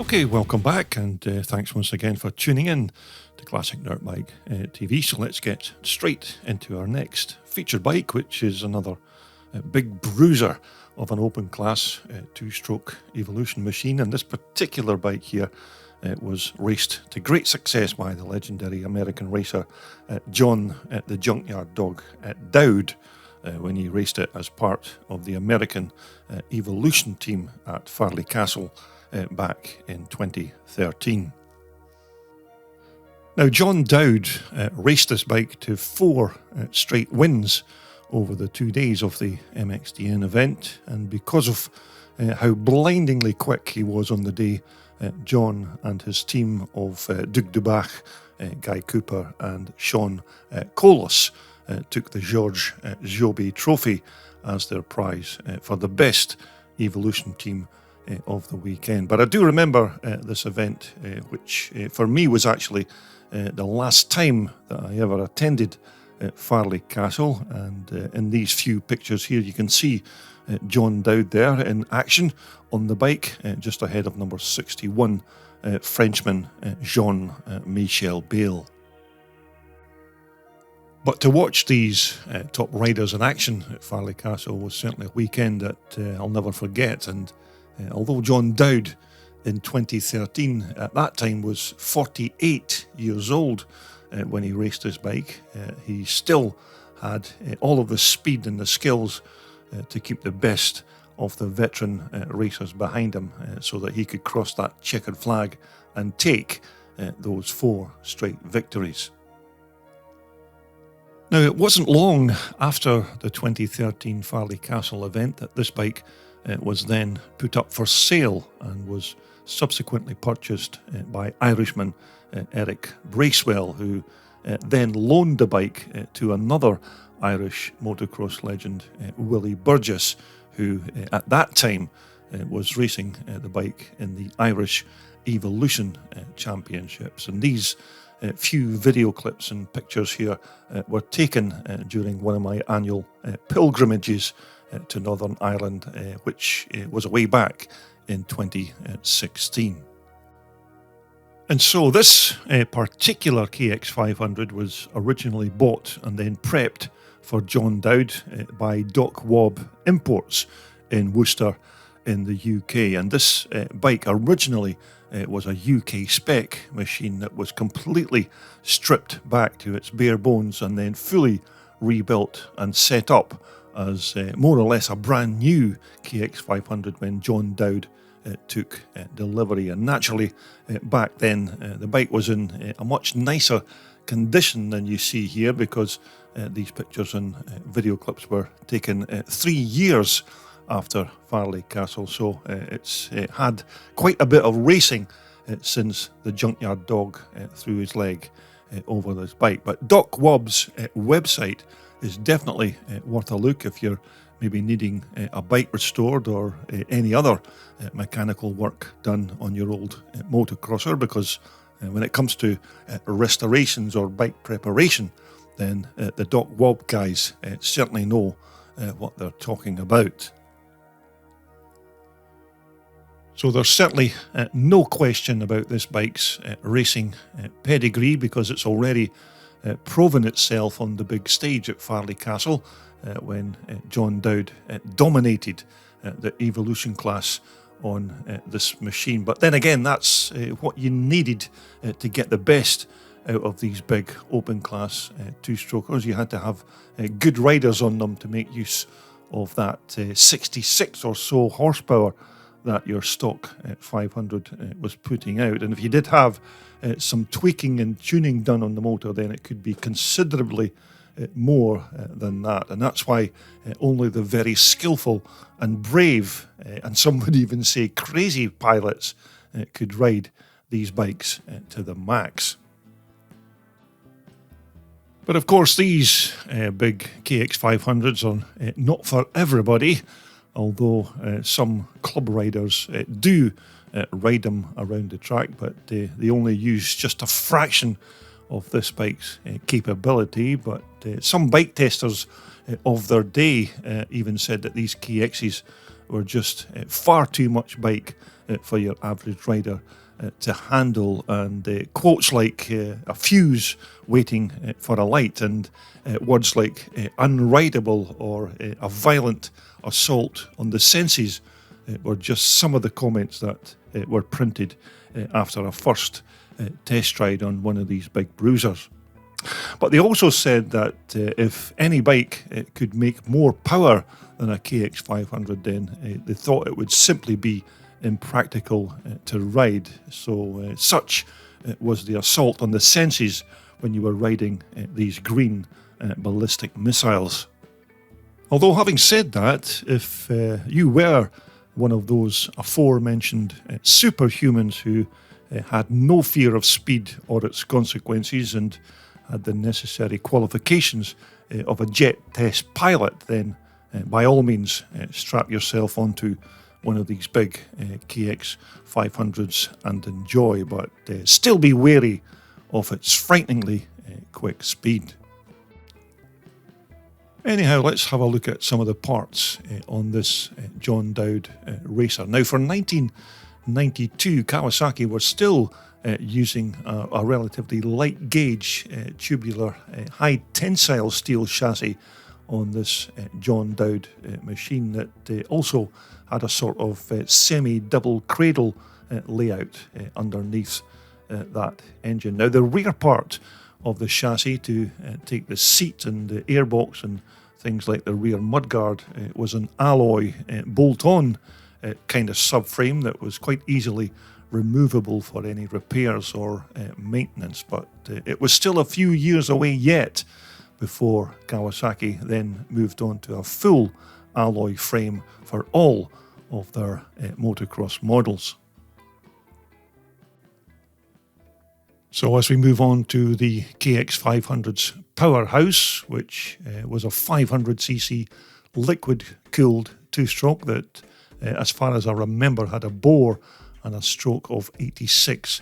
Okay, welcome back, and thanks once again for tuning in to Classic Dirt Bike TV. So let's get straight into our next featured bike, which is another big bruiser of an open class two-stroke evolution machine. And this particular bike here was raced to great success by the legendary American racer John the Junkyard Dog Dowd when he raced it as part of the American evolution team at Farleigh Castle back in 2013. Now, John Dowd raced this bike to 4 straight wins over the 2 days of the MXDN event, and because of how blindingly quick he was on the day, John and his team of Doug Dubach, Guy Cooper and Sean Colas took the Georges Jobé Trophy as their prize for the best evolution team of the weekend. But I do remember this event, which for me was actually the last time that I ever attended Farleigh Castle, and in these few pictures here you can see John Dowd there in action on the bike, just ahead of number 61, Frenchman Jean-Michel Bayle. But to watch these top riders in action at Farleigh Castle was certainly a weekend that I'll never forget. And although John Dowd in 2013 at that time was 48 years old when he raced his bike, he still had all of the speed and the skills to keep the best of the veteran racers behind him so that he could cross that checkered flag and take those 4 straight victories. Now, it wasn't long after the 2013 Farleigh Castle event that this bike was then put up for sale and was subsequently purchased by Irishman Eric Bracewell, who then loaned the bike to another Irish motocross legend, Willie Burgess, who at that time was racing the bike in the Irish Evolution Championships. And these few video clips and pictures here were taken during one of my annual pilgrimages to Northern Ireland, which was way back in 2016. And so this particular KX500 was originally bought and then prepped for John Dowd by Doc Wobb Imports in Worcester in the UK. And this bike originally was a UK spec machine that was completely stripped back to its bare bones and then fully rebuilt and set up as more or less a brand new KX500 when John Dowd took delivery. And naturally, back then, the bike was in a much nicer condition than you see here, because these pictures and video clips were taken 3 years after Farleigh Castle. So it's had quite a bit of racing since the Junkyard Dog threw his leg over this bike. But Doc Wobb's website is definitely worth a look if you're maybe needing a bike restored or any other mechanical work done on your old motocrosser, because when it comes to restorations or bike preparation, then the Doc Wobb guys certainly know what they're talking about. So there's certainly no question about this bike's racing pedigree, because it's already proven itself on the big stage at Farleigh Castle when John Dowd dominated the evolution class on this machine. But then again, that's what you needed to get the best out of these big open class two-strokers. You had to have good riders on them to make use of that 66 or so horsepower that your stock 500 was putting out. And if you did have some tweaking and tuning done on the motor, then it could be considerably more than that. And that's why only the very skillful and brave, and some would even say crazy pilots, could ride these bikes to the max. But of course, these big KX500s are not for everybody, although some club riders do ride them around the track, but they only use just a fraction of this bike's capability. But some bike testers of their day even said that these KXs were just far too much bike for your average rider to handle, and quotes like a fuse waiting for a light, and words like unrideable or a violent assault on the senses were just some of the comments that were printed after a first test ride on one of these big bruisers. But they also said that if any bike could make more power than a KX500, then they thought it would simply be impractical to ride. So such was the assault on the senses when you were riding these green ballistic missiles. Although, having said that, if you were one of those aforementioned superhumans who had no fear of speed or its consequences and had the necessary qualifications of a jet test pilot, then by all means strap yourself onto one of these big KX500s and enjoy, but still be wary of its frighteningly quick speed. Anyhow, let's have a look at some of the parts on this John Dowd racer. Now, for 1992, Kawasaki were still using a relatively light gauge tubular high tensile steel chassis on this John Dowd machine that also had a sort of semi-double cradle layout underneath that engine. Now, the rear part of the chassis to take the seat and the airbox and things like the rear mudguard was an alloy bolt-on kind of subframe that was quite easily removable for any repairs or maintenance, but it was still a few years away yet before Kawasaki then moved on to a full alloy frame for all of their motocross models. So as we move on to the KX500's powerhouse, which was a 500cc liquid-cooled two-stroke that, as far as I remember, had a bore and a stroke of 86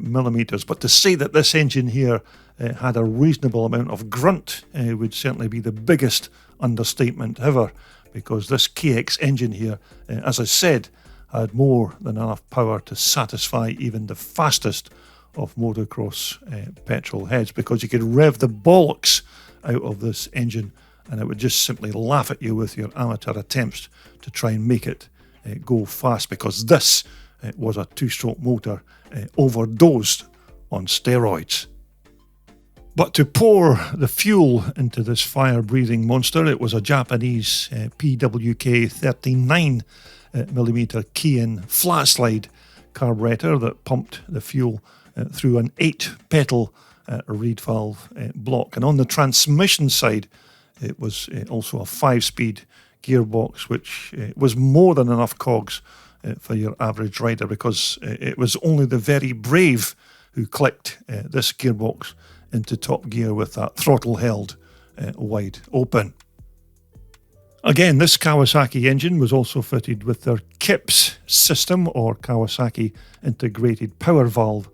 millimetres. But to say that this engine here had a reasonable amount of grunt would certainly be the biggest understatement ever, because this KX engine here, as I said, had more than enough power to satisfy even the fastest of motocross petrol heads, because you could rev the bollocks out of this engine and it would just simply laugh at you with your amateur attempts to try and make it go fast, because this was a two-stroke motor overdosed on steroids. But to pour the fuel into this fire-breathing monster, it was a Japanese PWK 39mm key-in flat-slide carburetor that pumped the fuel through an 8-pedal reed valve block. And on the transmission side, it was also a 5-speed gearbox, which was more than enough cogs for your average rider, because it was only the very brave who clicked this gearbox into top gear with that throttle held wide open. Again, this Kawasaki engine was also fitted with their KIPS system, or Kawasaki Integrated Power Valve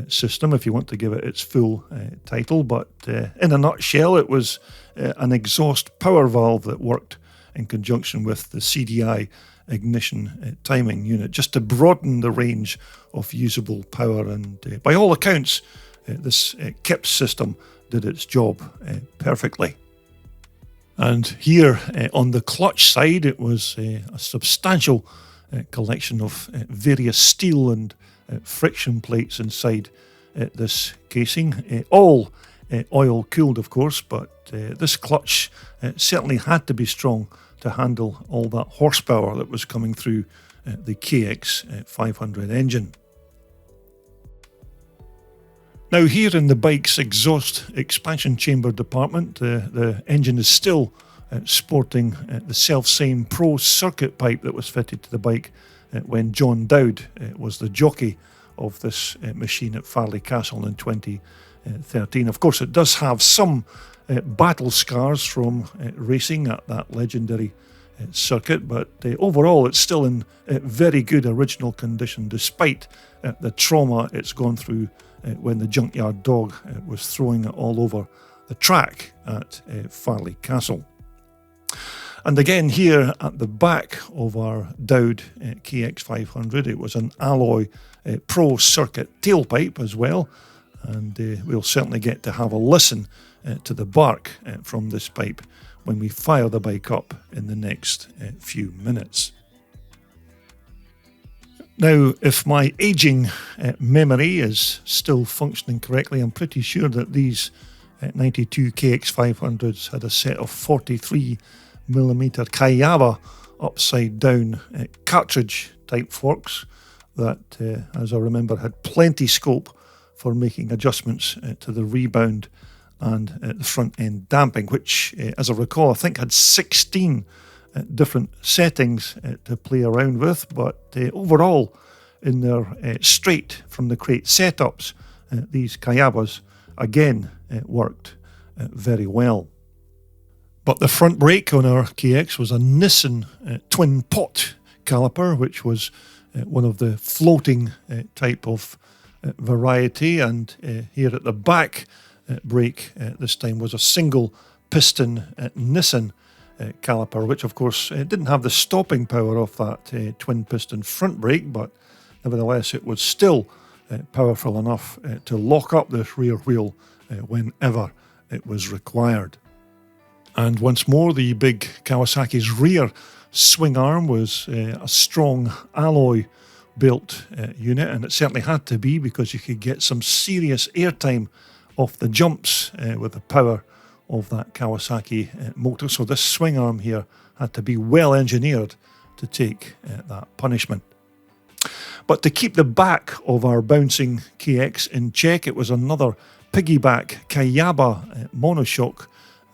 system, if you want to give it its full title. But in a nutshell, it was an exhaust power valve that worked in conjunction with the CDI ignition timing unit, just to broaden the range of usable power. And by all accounts, this KIPS system did its job perfectly. And here on the clutch side, it was a substantial collection of various steel and friction plates inside this casing, all oil cooled, of course, but this clutch certainly had to be strong to handle all that horsepower that was coming through the KX500 engine. Now, here in the bike's exhaust expansion chamber department, the engine is still sporting the self-same Pro circuit pipe that was fitted to the bike when John Dowd was the jockey of this machine at Farleigh Castle in 2013. Of course, it does have some battle scars from racing at that legendary circuit, but overall it's still in very good original condition, despite the trauma it's gone through when the Junkyard Dog was throwing it all over the track at Farleigh Castle. And again here at the back of our Dowd KX500, it was an alloy Pro Circuit tailpipe as well, and we'll certainly get to have a listen to the bark from this pipe when we fire the bike up in the next few minutes. Now, if my aging memory is still functioning correctly, I'm pretty sure that these 92 KX500s had a set of 43mm Kayaba upside down cartridge type forks that, as I remember, had plenty scope for making adjustments to the rebound and the front end damping, which, as I recall, I think had 16 different settings to play around with, but overall, in their straight from the crate setups, these Kayabas again worked very well. But the front brake on our KX was a Nissan twin pot caliper, which was one of the floating type of variety, and here at the back brake this time was a single piston Nissan caliper, which of course didn't have the stopping power of that twin piston front brake, but nevertheless it was still powerful enough to lock up this rear wheel whenever it was required. And once more, the big Kawasaki's rear swing arm was a strong alloy built unit, and it certainly had to be because you could get some serious airtime off the jumps with the power of that Kawasaki motor. So this swing arm here had to be well engineered to take that punishment. But to keep the back of our bouncing KX in check, it was another piggyback Kayaba monoshock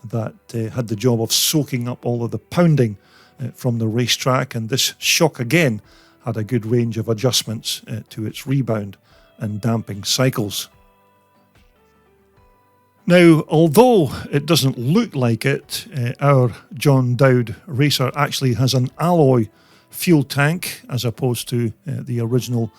that had the job of soaking up all of the pounding from the racetrack, and this shock again had a good range of adjustments to its rebound and damping cycles. Now, although it doesn't look like it, our John Dowd racer actually has an alloy fuel tank as opposed to the original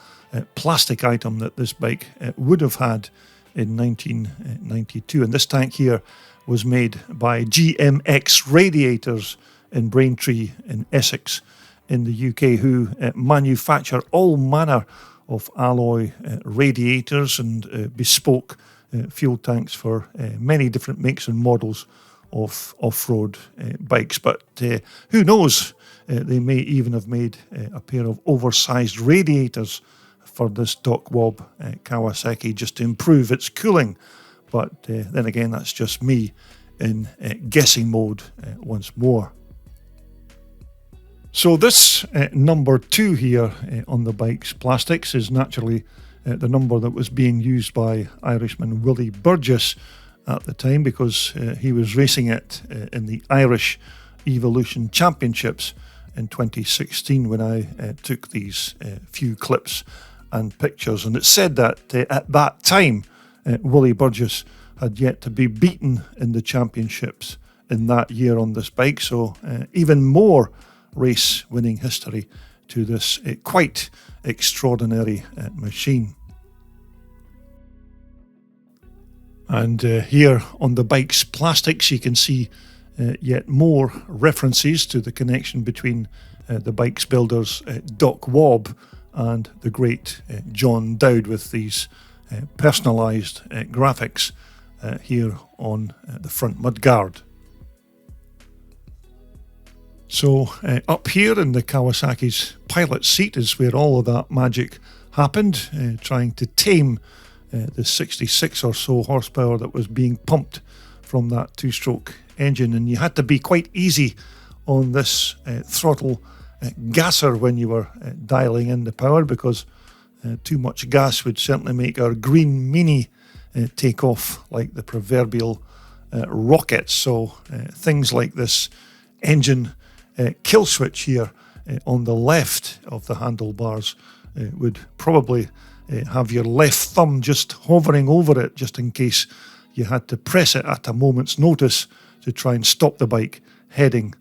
plastic item that this bike would have had in 1992. And this tank here was made by GMX Radiators in Braintree in Essex in the UK, who manufacture all manner of alloy radiators and bespoke fuel tanks for many different makes and models of off-road bikes. But who knows, they may even have made a pair of oversized radiators for this Doc Wob Kawasaki just to improve its cooling. But then again, that's just me in guessing mode once more. So this number 2 here on the bike's plastics is naturally the number that was being used by Irishman Willie Burgess at the time, because he was racing it in the Irish Evolution Championships in 2016 when I took these few clips and pictures. And it's said that at that time Willie Burgess had yet to be beaten in the championships in that year on this bike, so even more race winning history to this quite extraordinary machine. And here on the bike's plastics you can see yet more references to the connection between the bike's builders Doc Wob and the great John Dowd, with these personalised graphics here on the front mudguard. So up here in the Kawasaki's pilot seat is where all of that magic happened, trying to tame the 66 or so horsepower that was being pumped from that two-stroke engine. And you had to be quite easy on this throttle gasser when you were dialing in the power, because too much gas would certainly make our green Mini take off like the proverbial rocket. So things like this engine kill switch here on the left of the handlebars would probably have your left thumb just hovering over it, just in case you had to press it at a moment's notice to try and stop the bike heading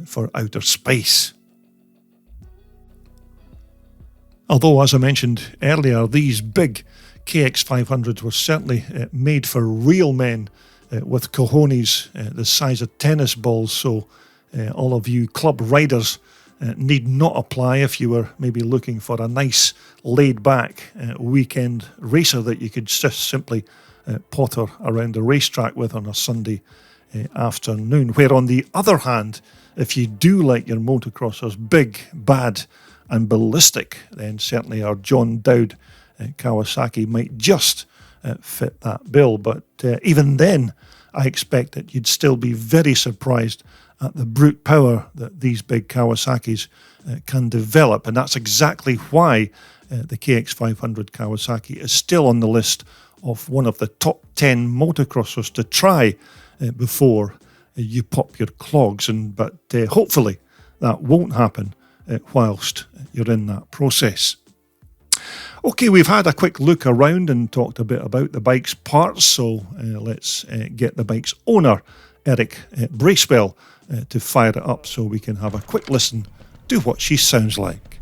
for outer space. Although, as I mentioned earlier, these big KX500s were certainly made for real men with cojones the size of tennis balls, so All of you club riders need not apply if you were maybe looking for a nice laid-back weekend racer that you could just simply potter around the racetrack with on a Sunday afternoon. Where on the other hand, if you do like your motocrossers big, bad and ballistic, then certainly our John Dowd Kawasaki might just fit that bill. But even then, I expect that you'd still be very surprised at the brute power that these big Kawasaki's can develop. And that's exactly why the KX500 Kawasaki is still on the list of one of the top 10 motocrossers to try before you pop your clogs. But hopefully that won't happen whilst you're in that process. Okay, we've had a quick look around and talked a bit about the bike's parts, so let's get the bike's owner, Eric Bracewell, to fire it up so we can have a quick listen to what she sounds like.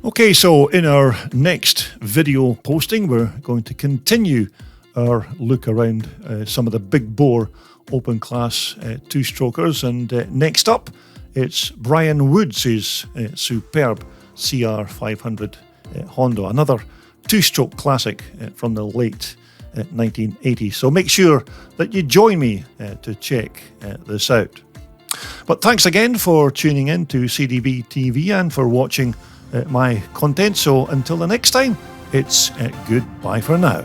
Okay, so in our next video posting, we're going to continue our look around some of the big bore open class two-strokers. And next up, it's Brian Woods' superb CR500 Honda, another two-stroke classic from the late 1980s. So make sure that you join me to check this out. But thanks again for tuning in to CDB TV and for watching my content. So until the next time, it's goodbye for now.